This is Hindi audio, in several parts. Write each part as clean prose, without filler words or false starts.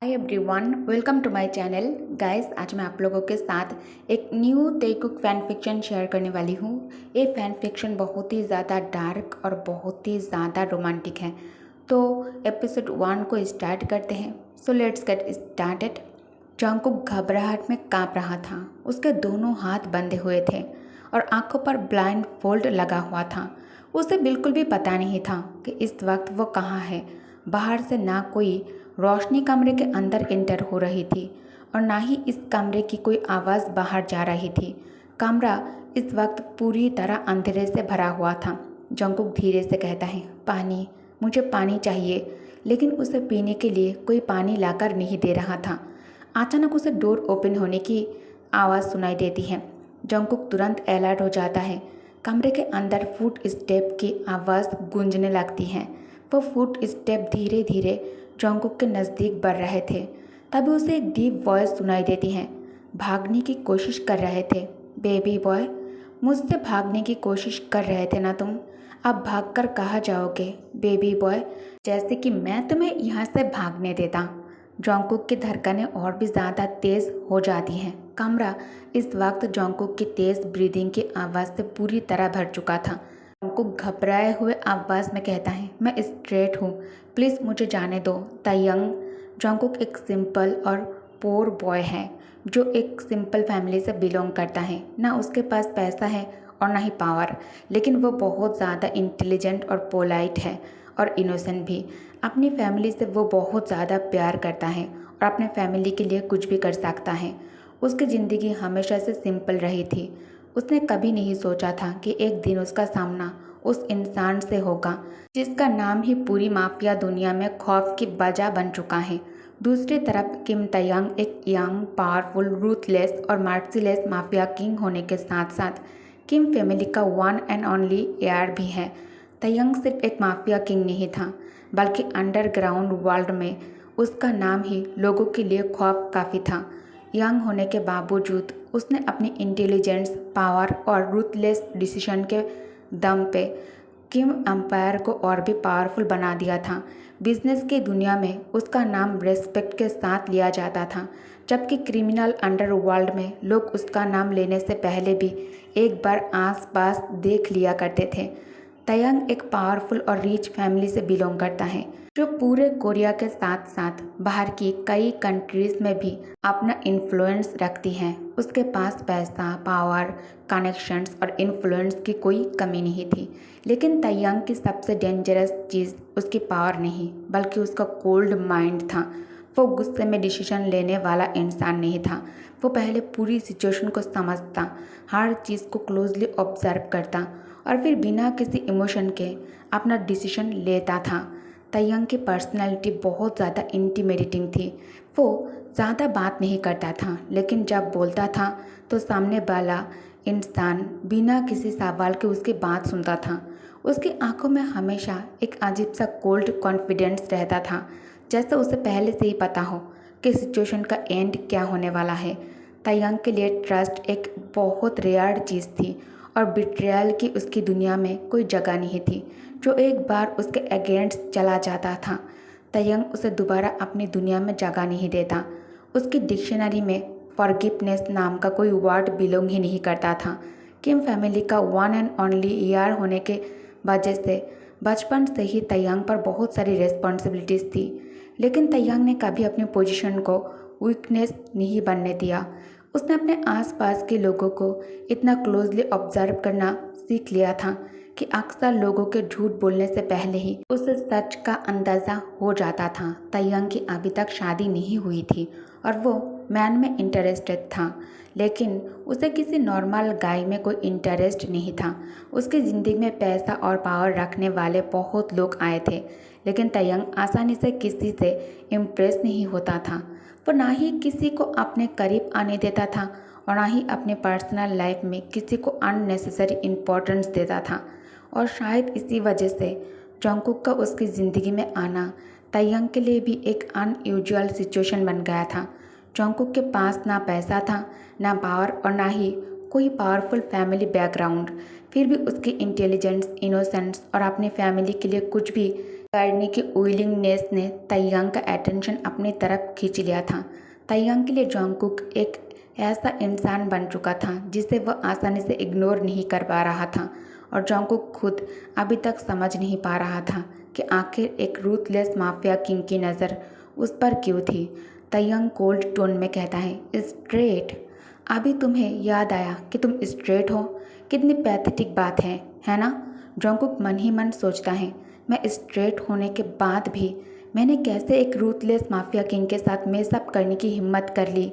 Hi everyone, welcome to my channel. Guys, आज मैं आप लोगों के साथ एक new Telugu fan fiction share करने वाली हूँ। ये फैन फिक्शन बहुत ही ज़्यादा डार्क और बहुत ही ज़्यादा रोमांटिक है। तो एपिसोड 1 को स्टार्ट करते हैं। So let's get started. Jungkook घबराहट में काँप रहा था। उसके दोनों हाथ बंधे हुए थे और आंखों पर ब्लाइंड फोल्ड लगा हुआ था। उसे बिल्कुल भी पता नहीं था कि इस वक्त वो कहाँ है। बाहर से ना कोई रोशनी कमरे के अंदर एंटर हो रही थी और ना ही इस कमरे की कोई आवाज़ बाहर जा रही थी। कमरा इस वक्त पूरी तरह अंधेरे से भरा हुआ था। जंगकुक धीरे से कहता है, पानी, मुझे पानी चाहिए। लेकिन उसे पीने के लिए कोई पानी लाकर नहीं दे रहा था। अचानक उसे डोर ओपन होने की आवाज़ सुनाई देती है। जंगकुक तुरंत अलर्ट हो जाता है। कमरे के अंदर फुट स्टेप की आवाज़ गूंजने लगती है। वो फुट स्टेप धीरे धीरे जंगकुक के नज़दीक बढ़ रहे थे। तभी उसे एक डीप वॉइस सुनाई देती है। भागने की कोशिश कर रहे थे बेबी बॉय, मुझसे भागने की कोशिश कर रहे थे ना तुम। अब भागकर कहाँ जाओगे बेबी बॉय, जैसे कि मैं तुम्हें यहाँ से भागने देता। जंगकुक की धड़कनें और भी ज़्यादा तेज़ हो जाती हैं। कमरा इस वक्त जंगकुक की तेज़ ब्रीदिंग की आवाज़ से पूरी तरह भर चुका था। जंगकुक घबराए हुए आवाज़ में कहता है, मैं स्ट्रेट हूँ, प्लीज़ मुझे जाने दो। तायंग। जंगकुक एक सिंपल और पोर बॉय है जो एक सिंपल फैमिली से बिलोंग करता है। ना उसके पास पैसा है और ना ही पावर, लेकिन वो बहुत ज़्यादा इंटेलिजेंट और पोलाइट है और इनोसेंट भी। अपनी फैमिली से वो बहुत ज़्यादा प्यार करता है और अपने फैमिली के लिए कुछ भी कर सकता है। उसकी ज़िंदगी हमेशा से सिंपल रही थी। उसने कभी नहीं सोचा था कि एक दिन उसका सामना उस इंसान से होगा जिसका नाम ही पूरी माफिया दुनिया में खौफ की वजह बन चुका है। दूसरी तरफ किम तयंग एक यंग, पावरफुल, रूथलेस और मर्सीलेस माफिया किंग होने के साथ साथ किम फैमिली का वन एंड ओनली हेयर भी है। तयंग सिर्फ एक माफिया किंग नहीं था, बल्कि अंडरग्राउंड वर्ल्ड में उसका नाम ही लोगों के लिए खौफ काफ़ी था। यंग होने के बावजूद उसने अपनी इंटेलिजेंस, पावर और रूथलेस डिसीजन के दम पे किम एम्पायर को और भी पावरफुल बना दिया था। बिजनेस की दुनिया में उसका नाम रेस्पेक्ट के साथ लिया जाता था, जबकि क्रिमिनल अंडरवर्ल्ड में लोग उसका नाम लेने से पहले भी एक बार आस-पास देख लिया करते थे। तयंग एक पावरफुल और रिच फैमिली से बिलोंग करता है जो पूरे कोरिया के साथ साथ बाहर की कई कंट्रीज में भी अपना इन्फ्लुएंस रखती है। उसके पास पैसा, पावर, कनेक्शंस और इन्फ्लुएंस की कोई कमी नहीं थी। लेकिन तयंग की सबसे डेंजरस चीज़ उसकी पावर नहीं, बल्कि उसका कोल्ड माइंड था। वो गुस्से में डिसीजन लेने वाला इंसान नहीं था। वो पहले पूरी सिचुएशन को समझता, हर चीज़ को क्लोजली ऑब्जर्व करता और फिर बिना किसी इमोशन के अपना डिसीजन लेता था। तयंग की पर्सनैलिटी बहुत ज़्यादा इंटिमिडेटिंग थी। वो ज़्यादा बात नहीं करता था, लेकिन जब बोलता था तो सामने वाला इंसान बिना किसी सवाल के उसकी बात सुनता था। उसकी आंखों में हमेशा एक अजीब सा कोल्ड कॉन्फिडेंस रहता था, जैसे उसे पहले से ही पता हो कि सिचुएशन का एंड क्या होने वाला है। तयंग के लिए ट्रस्ट एक बहुत रेयर चीज़ थी और बिट्रेयल की उसकी दुनिया में कोई जगह नहीं थी। जो एक बार उसके अगेंस्ट चला जाता था, तयंग उसे दोबारा अपनी दुनिया में जगह नहीं देता। उसकी डिक्शनरी में फॉरगिवनेस नाम का कोई वर्ड बिलोंग ही नहीं करता था। किम फैमिली का वन एंड ओनली ईयर होने के वजह से बचपन से ही तयंग पर बहुत सारी रिस्पॉन्सिबिलिटीज़ थी, लेकिन तयंग ने कभी अपनी पोजीशन को वीकनेस नहीं बनने दिया। उसने अपने आसपास के लोगों को इतना क्लोजली ऑब्जर्व करना सीख लिया था कि अक्सर लोगों के झूठ बोलने से पहले ही उसे सच का अंदाज़ा हो जाता था। तयंग की अभी तक शादी नहीं हुई थी और वो मैन में इंटरेस्टेड था, लेकिन उसे किसी नॉर्मल गाय में कोई इंटरेस्ट नहीं था। उसकी ज़िंदगी में पैसा और पावर रखने वाले बहुत लोग आए थे, लेकिन तयंग आसानी से किसी से इम्प्रेस नहीं होता था। वो ना ही किसी को अपने करीब आने देता था और ना ही अपने पर्सनल लाइफ में किसी को अननेसेसरी इम्पोर्टेंस देता था। और शायद इसी वजह से जंगकुक का उसकी ज़िंदगी में आना तयंग के लिए भी एक अनयूजुअल सिचुएशन बन गया था। जंगकुक के पास ना पैसा था, ना पावर और ना ही कोई पावरफुल फैमिली बैकग्राउंड। फिर भी उसकी इंटेलिजेंस, इनोसेंस और अपनी फैमिली के लिए कुछ भी करने की विलिंगनेस ने ताइयांग का अटेंशन अपनी तरफ खींच लिया था। ताइयांग के लिए जॉन्गकुक एक ऐसा इंसान बन चुका था जिसे वह आसानी से इग्नोर नहीं कर पा रहा था, और जॉन्गकुक खुद अभी तक समझ नहीं पा रहा था कि आखिर एक रूथलेस माफिया किंग की नज़र उस पर क्यों थी। ताइयांग कोल्ड टोन में कहता है, स्ट्रेट? अभी तुम्हें याद आया कि तुम स्ट्रेट हो? कितनी पैथेटिक बात है ना? जॉन्गकुक मन ही मन सोचता है, मैं स्ट्रेट होने के बाद भी मैंने कैसे एक रूथलेस माफिया किंग के साथ मेसअप करने की हिम्मत कर ली।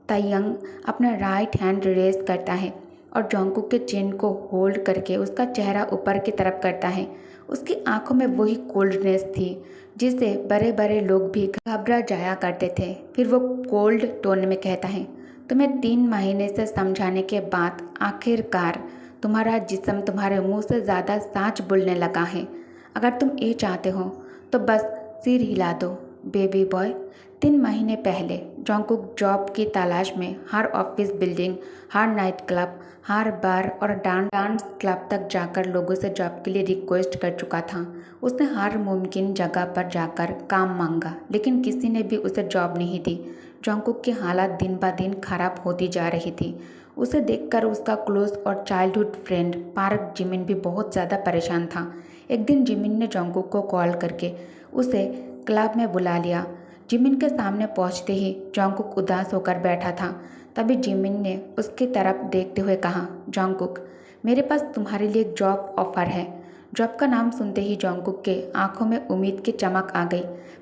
ताइयांग अपना राइट हैंड रेज करता है और जॉन्गकुक के चिन को होल्ड करके उसका चेहरा ऊपर की तरफ करता है। उसकी आंखों में वही कोल्डनेस थी जिससे बड़े बड़े लोग भी घबरा जाया करते थे। फिर वो कोल्ड टोन में कहता है, तुम्हें 3 महीने से समझाने के बाद आखिरकार तुम्हारा जिस्म तुम्हारे मुंह से ज़्यादा सच बोलने लगा है। अगर तुम ये चाहते हो तो बस सिर हिला दो बेबी बॉय। 3 महीने पहले जॉन्गकुक जॉब की तलाश में हर ऑफिस बिल्डिंग, हर नाइट क्लब, हर बार और डांस क्लब तक जाकर लोगों से जॉब के लिए रिक्वेस्ट कर चुका था। उसने हर मुमकिन जगह पर जाकर काम मांगा, लेकिन किसी ने भी उसे जॉब नहीं दी। जॉन्गकुक की हालत दिन ब दिन खराब होती जा रही थी। उसे देखकर उसका क्लोज और चाइल्डहुड फ्रेंड पार्क जिमिन भी बहुत ज़्यादा परेशान था। एक दिन जिमिन ने जॉन्गकुक को कॉल करके उसे क्लब में बुला लिया। जिमिन के सामने पहुंचते ही जॉन्गकुक उदास होकर बैठा था। तभी जिमिन ने उसकी तरफ देखते हुए कहा, जॉन्गकुक, मेरे पास तुम्हारे लिए एक जॉब ऑफर है। जॉब का नाम सुनते ही जॉन्गकुक के आंखों में उम्मीद की चमक आ गई।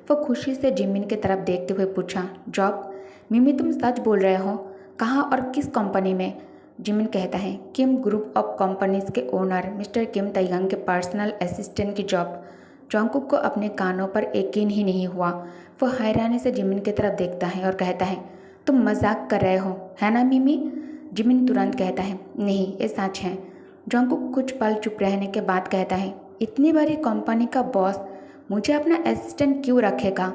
वो खुशी से जिमिन की तरफ देखते हुए पूछा, जॉब? मिमी, तुम सच बोल रहे हो? कहाँ और किस कंपनी में? जिमिन कहता है, किम ग्रुप ऑफ कंपनीज के ओनर मिस्टर किम ताइयांग के पर्सनल असिस्टेंट की जॉब। जॉन्गकुक को अपने कानों पर यकीन ही नहीं हुआ। वो हैरानी से जिमिन की तरफ देखता है और कहता है, तुम मजाक कर रहे हो, है ना मिमी? जिमिन तुरंत कहता है, नहीं, ये सच है। जॉन्गकुक कुछ पल चुप रहने के बाद कहता है, इतनी बड़ी कंपनी का बॉस मुझे अपना असिस्टेंट क्यों रखेगा?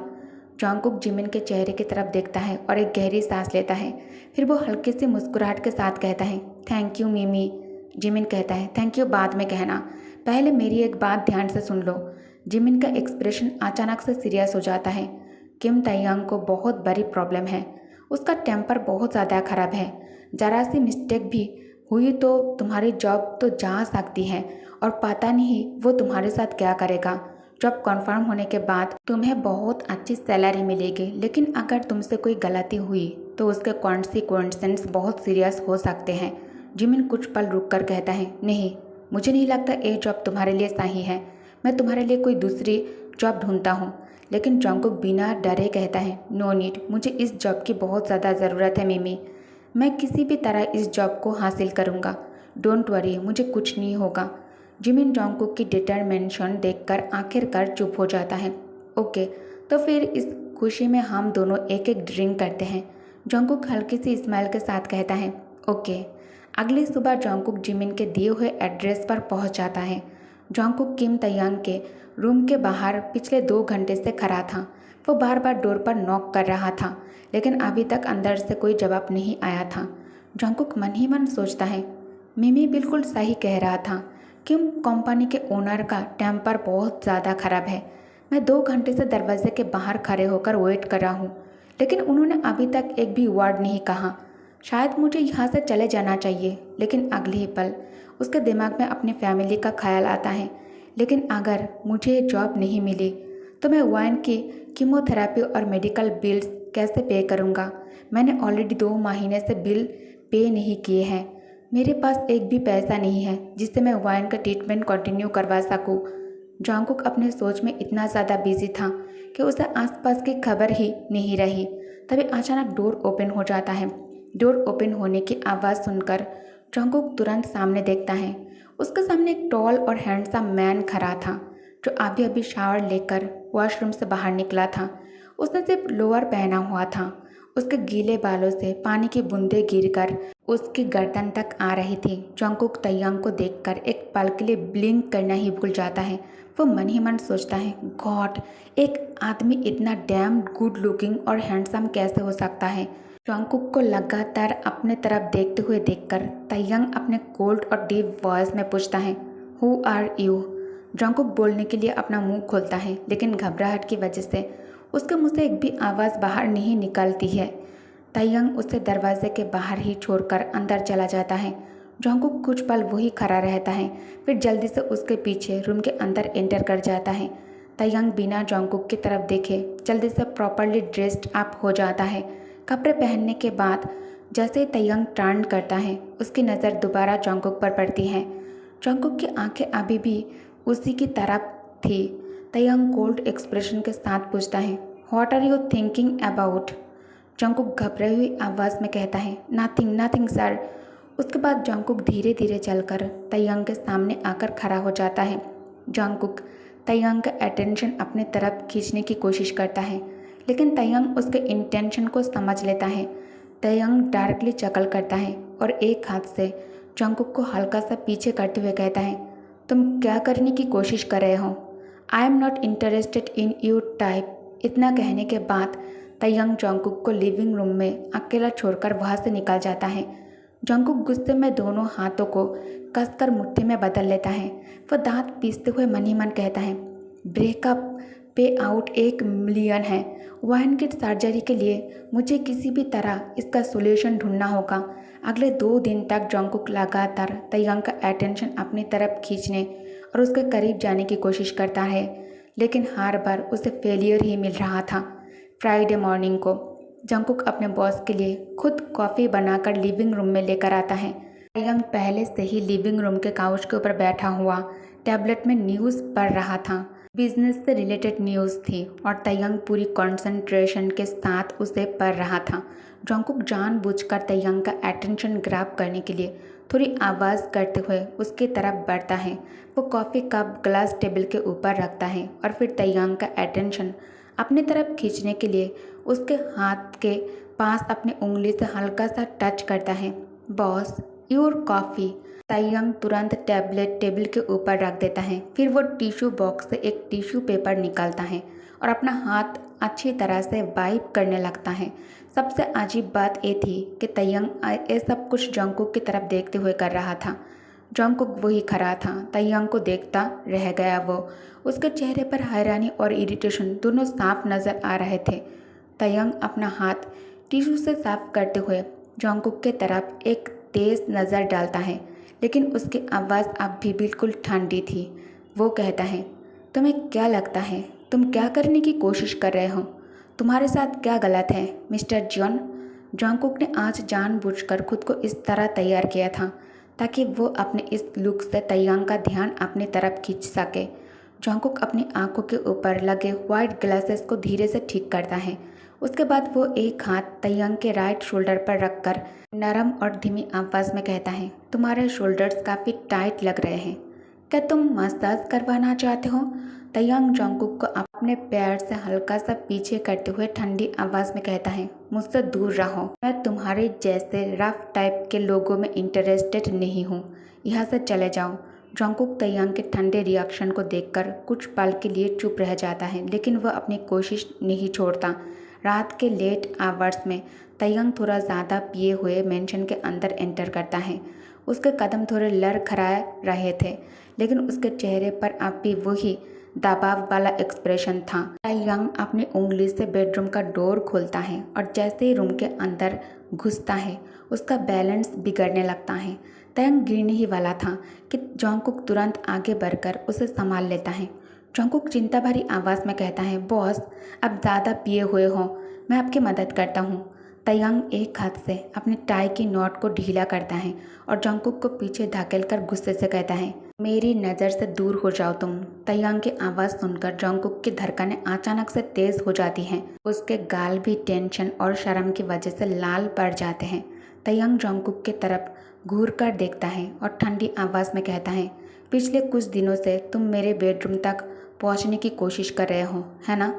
जॉन्गकुक जिमिन के चेहरे की तरफ देखता है और एक गहरी सांस लेता है। फिर वो हल्की सी मुस्कुराहट के साथ कहता है, थैंक यू मिमी। जिमिन कहता है, थैंक यू बाद में कहना, पहले मेरी एक बात ध्यान से सुन लो। जिमिन का एक्सप्रेशन अचानक से सीरियस हो जाता है। किम ताइयांग को बहुत बड़ी प्रॉब्लम है। उसका टेम्पर बहुत ज़्यादा खराब है। ज़रा सी मिस्टेक भी हुई तो तुम्हारी जॉब तो जा सकती है, और पता नहीं वो तुम्हारे साथ क्या करेगा। जॉब कंफर्म होने के बाद तुम्हें बहुत अच्छी सैलरी मिलेगी, लेकिन अगर तुमसे कोई गलती हुई तो उसके कॉन्सिक्वेंसेस बहुत सीरियस हो सकते हैं। जिमिन कुछ पल रुक कर कहता है, नहीं, मुझे नहीं लगता ये जॉब तुम्हारे लिए सही है। मैं तुम्हारे लिए कोई दूसरी जॉब ढूंढता हूँ। लेकिन जॉन्गकुक बिना डरे कहता है, नो नीड, मुझे इस जॉब की बहुत ज़्यादा ज़रूरत है मिमी। मैं किसी भी तरह इस जॉब को हासिल करूँगा। डोंट वरी, मुझे कुछ नहीं होगा। जिमिन जॉन्गकुक की डिटरमिनेशन देखकर आखिरकार चुप हो जाता है। ओके, तो फिर इस खुशी में हम दोनों एक एक ड्रिंक करते हैं। जॉन्गकुक हल्की सी स्माइल के साथ कहता है, ओके। अगली सुबह जॉन्गकुक जिमिन के दिए हुए एड्रेस पर पहुंच जाता है। जॉन्गकुक किम ताइयांग के रूम के बाहर पिछले 2 घंटे से खड़ा था। वो बार बार डोर पर नॉक कर रहा था, लेकिन अभी तक अंदर से कोई जवाब नहीं आया था। जॉन्गकुक मन ही मन सोचता है, मिमी बिल्कुल सही कह रहा था। किम कंपनी के ओनर का टेम्पर बहुत ज़्यादा खराब है। मैं 2 घंटे से दरवाजे के बाहर खड़े होकर वेट कर रहा हूँ, लेकिन उन्होंने अभी तक एक भी वर्ड नहीं कहा। शायद मुझे यहाँ से चले जाना चाहिए, लेकिन अगले ही पल उसके दिमाग में अपनी फैमिली का ख्याल आता है। लेकिन अगर मुझे जॉब नहीं मिली तो मैं वाइन की कीमोथेरेपी और मेडिकल बिल्स कैसे पे करूँगा? मैंने ऑलरेडी 2 महीने से बिल पे नहीं किए हैं। मेरे पास एक भी पैसा नहीं है जिससे मैं वाइन का ट्रीटमेंट कंटिन्यू करवा सकूं। जॉन्गकुक अपने सोच में इतना ज़्यादा बिजी था कि उसे आसपास की खबर ही नहीं रही। तभी अचानक डोर ओपन हो जाता है। डोर ओपन होने की आवाज़ सुनकर जॉन्गकुक तुरंत सामने देखता है। उसके सामने एक टॉल और हैंडसम मैन खड़ा था, जो अभी अभी शावर लेकर वॉशरूम से बाहर निकला था। उसने सिर्फ लोअर पहना हुआ था। उसके गीले बालों से पानी की बूंदें गिरकर उसकी गर्दन तक आ रही थी। जॉन्गकुक ताइयांग को देखकर एक पल के लिए ब्लिंक करना ही भूल जाता है। वो मन ही मन सोचता है, गॉड, एक आदमी इतना डैम गुड लुकिंग और हैंडसम कैसे हो सकता है? जॉन्गकुक को लगातार अपने तरफ देखते हुए देखकर ताइयांग अपने कोल्ड और डीप वॉइस में पूछता है, हु आर यू? जंकुक बोलने के लिए अपना मुंह खोलता है, लेकिन घबराहट की वजह से उसके मुंह से एक भी आवाज़ बाहर नहीं निकलती है। ताइयंग उसे दरवाजे के बाहर ही छोड़कर अंदर चला जाता है। जंकुक कुछ पल वही खड़ा रहता है, फिर जल्दी से उसके पीछे रूम के अंदर एंटर कर जाता है। ताइयंग बिना जंकुक की तरफ देखे जल्दी से प्रॉपरली ड्रेस्ड अप हो जाता है। कपड़े पहनने के बाद जैसे ही ताइयंग टर्न करता है, उसकी नज़र दोबारा जंकुक पर पड़ती है। जंकुक की आंखें अभी भी उसी की तरफ थी। ताइयंग कोल्ड एक्सप्रेशन के साथ पूछता है, what are you thinking about? Jungkook घबराई हुई आवाज़ में कहता है, नथिंग नथिंग सर। उसके बाद जंकुक धीरे धीरे चलकर ताइयंग के सामने आकर खड़ा हो जाता है। जंकुक ताइयंग का अटेंशन अपनी तरफ खींचने की कोशिश करता है, लेकिन ताइयंग उसके इंटेंशन को समझ लेता है। ताइयंग डार्कली चकल करता है और एक हाथ से जंकुक को हल्का सा पीछे करते हुए कहता है, तुम क्या करने की कोशिश कर रहे हो? I am not interested in you type. इतना कहने के बाद ताइयंग जंकुक को लिविंग रूम में अकेला छोड़कर वहाँ से निकल जाता है। जंकुक गुस्से में दोनों हाथों को कसकर मुट्ठी में बदल लेता है। वह दांत पीसते हुए मन ही मन कहता है, ब्रेकअप पे आउट 1 मिलियन है। वाइन की सर्जरी के लिए मुझे किसी भी तरह इसका सोल्यूशन ढूंढना होगा। अगले 2 दिन तक जंकुक लगातार ताइयंग का अटेंशन अपनी तरफ खींचने और उसके करीब जाने की कोशिश करता है, लेकिन हर बार उसे फेलियर ही मिल रहा था। फ्राइडे मॉर्निंग को जंकुक अपने बॉस के लिए खुद कॉफ़ी बनाकर लिविंग रूम में लेकर आता है। ताइयंग पहले से ही लिविंग रूम के काउच के ऊपर बैठा हुआ टैबलेट में न्यूज़ पढ़ रहा था। बिजनेस से रिलेटेड न्यूज़ थी और ताइयंग पूरी कंसंट्रेशन के साथ उसे पढ़ रहा था। जंकुक जानबूझकर ताइयंग का अटेंशन ग्रैब करने के लिए थोड़ी आवाज़ करते हुए उसकी तरफ बढ़ता है। वो कॉफ़ी कप ग्लास टेबल के ऊपर रखता है और फिर ताइयंग का अटेंशन अपनी तरफ खींचने के लिए उसके हाथ के पास अपनी उंगली से हल्का सा टच करता है। Boss, your coffee. ताइयंग तुरंत टैबलेट टेबल के ऊपर रख देता है। फिर वो टिश्यू बॉक्स से एक टिश्यू पेपर निकालता है और अपना हाथ अच्छी तरह से वाइप करने लगता है। सबसे अजीब बात ये थी कि ताइयंग ये सब कुछ जंकुक की तरफ देखते हुए कर रहा था। जंकुक वही खड़ा था, ताइयंग को देखता रह गया। वो उसके चेहरे पर हैरानी और इरिटेशन दोनों साफ नज़र आ रहे थे। ताइयंग अपना हाथ टिश्यू से साफ करते हुए जंकुक के तरफ एक तेज़ नज़र डालता है, लेकिन उसकी आवाज़ अब भी बिल्कुल ठंडी थी। वो कहता है, तुम्हें क्या लगता है तुम क्या करने की कोशिश कर रहे हो? तुम्हारे साथ क्या गलत है मिस्टर जॉन? जंकुक ने आज जानबूझकर खुद को इस तरह तैयार किया था ताकि वो अपने इस लुक से ताइयंग का ध्यान अपनी तरफ खींच सके। जंकुक अपनी आंखों के ऊपर लगे वाइट ग्लासेस को धीरे से ठीक करता है। उसके बाद वो एक हाथ ताइयंग के राइट शोल्डर पर रखकर नरम और धीमी आवाज़ में कहता है, तुम्हारे शोल्डर्स काफ़ी टाइट लग रहे हैं। क्या तुम मसाज करवाना चाहते हो? ताइयंग जंकुक को अपने पैर से हल्का सा पीछे करते हुए ठंडी आवाज़ में कहता है, मुझसे दूर रहो। मैं तुम्हारे जैसे रफ टाइप के लोगों में इंटरेस्टेड नहीं हूँ। यहाँ से चले जाओ। जंकुक ताइयंग के ठंडे रिएक्शन को देखकर कुछ पल के लिए चुप रह जाता है, लेकिन वह अपनी कोशिश नहीं छोड़ता। रात के लेट आवर्स में ताइयंग थोड़ा ज़्यादा पिए हुए मेंशन के अंदर एंटर करता है। उसके कदम थोड़े लड़खड़ा रहे थे, लेकिन उसके चेहरे पर अब भी वही दबाव वाला एक्सप्रेशन था। ताइयंग अपनी उंगली से बेडरूम का डोर खोलता है और जैसे ही रूम के अंदर घुसता है उसका बैलेंस बिगड़ने लगता है। ताइयंग गिरने ही वाला था कि जंकुक तुरंत आगे बढ़कर उसे संभाल लेता है। जंकुक चिंता भरी आवाज़ में कहता है, बॉस अब ज़्यादा पिए हुए हो, मैं आपकी मदद करता हूँ। ताइयंग एक हाथ से अपनी टाई की नॉट को ढीला करता है और जंकुक को पीछे धकेलकर गुस्से से कहता है, मेरी नज़र से दूर हो जाओ तुम। ताइयंग की आवाज़ सुनकर जंकुक की धड़कनें अचानक से तेज़ हो जाती हैं। उसके गाल भी टेंशन और शर्म की वजह से लाल पड़ जाते हैं। ताइयंग जंकुक की तरफ घूर कर देखता है और ठंडी आवाज़ में कहता है, पिछले कुछ दिनों से तुम मेरे बेडरूम तक पहुंचने की कोशिश कर रहे हो, है ना?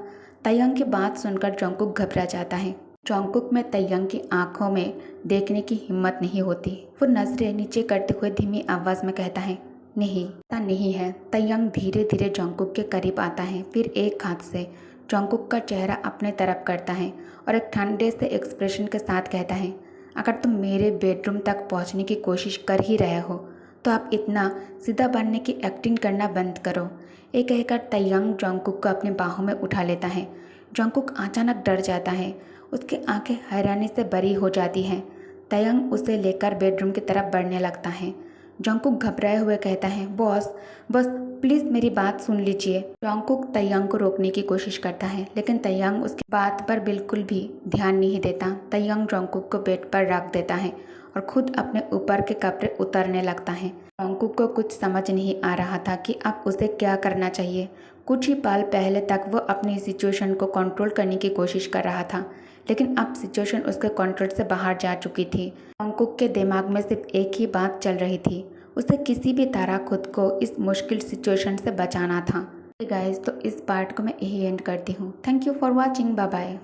ताइयंग की बात सुनकर जंकुक घबरा जाता है। जंकुक में ताइयंग की आंखों में देखने की हिम्मत नहीं होती। वो नजरें नीचे करते हुए धीमी आवाज़ में कहता है, नहीं, ऐसा नहीं है। ताइयंग धीरे धीरे जंकुक के करीब आता है, फिर एक हाथ से जंकुक का चेहरा अपने तरफ करता है और एक ठंडे से एक्सप्रेशन के साथ कहता है, अगर तुम मेरे बेडरूम तक पहुंचने की कोशिश कर ही रहे हो तो आप इतना सीधा बनने की एक्टिंग करना बंद करो। ये कहकर तयंग जंगकुक को अपने बाहों में उठा लेता है। जंगकुक अचानक डर जाता है, उसकी आंखें हैरानी से बड़ी हो जाती हैं। तयंग उसे लेकर बेडरूम की तरफ बढ़ने लगता है। जंगकुक घबराए हुए कहता है, बॉस बस प्लीज़ मेरी बात सुन लीजिए। जंगकुक तयंग को रोकने की कोशिश करता है, लेकिन तयंग उसकी बात पर बिल्कुल भी ध्यान नहीं देता। तयंग जंगकुक को बेड पर रख देता है और खुद अपने ऊपर के कपड़े उतारने लगता है। जंगकुक को कुछ समझ नहीं आ रहा था कि अब उसे क्या करना चाहिए। कुछ ही पल पहले तक वो अपनी सिचुएशन को कंट्रोल करने की कोशिश कर रहा था, लेकिन अब सिचुएशन उसके कंट्रोल से बाहर जा चुकी थी। जंगकुक के दिमाग में सिर्फ एक ही बात चल रही थी, उसे किसी भी तरह खुद को इस मुश्किल सिचुएशन से बचाना था। गाइस, तो इस पार्ट को मैं यही एंड करती हूँ। Thank you for watching, bye bye.